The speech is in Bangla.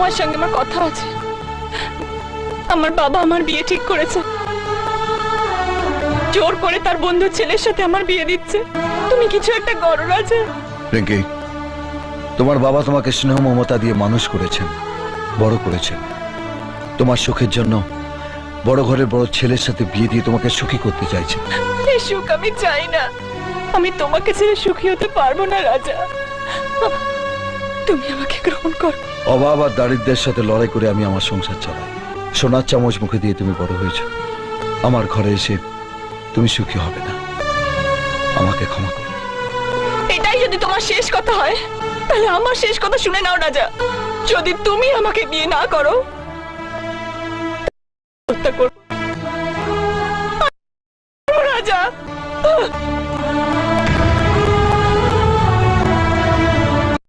তোমার সঙ্গে আমার কথা আছে। আমার বাবা আমার বিয়ে ঠিক করেছে, জোর করে তার বন্ধুর ছেলের সাথে আমার বিয়ে দিচ্ছে। তুমি কিছু একটা করো রাজা। রিঙ্কি, তোমার বাবা তোমাকে স্নেহ মমতা দিয়ে মানুষ করেছেন, বড় করেছেন। তোমার সুখের জন্য বড় ঘরের বড় ছেলের সাথে বিয়ে দিয়ে তোমাকে সুখী করতে চাইছে। এই সুখ আমি চাই না। আমি তোমাকে ছেড়ে সুখী হতে পারবো না রাজা। তুমি আমাকে গ্রহণ করো। অভাব আর দারিদ্র্যের সাথে লড়াই করে আমি আমার সংসার চালাই। সোনার চামচ মুখে দিয়ে তুমি বড় হয়েছ। আমার ঘরে এসে তুমি সুখী হবে না। আমাকে ক্ষমা করো। এটাই যদি তোমার শেষ কথা হয়, তাহলে আমার শেষ কথা শুনে নাও রাজা। যদি তুমি আমাকে বিয়ে না করো, হত্যা করো।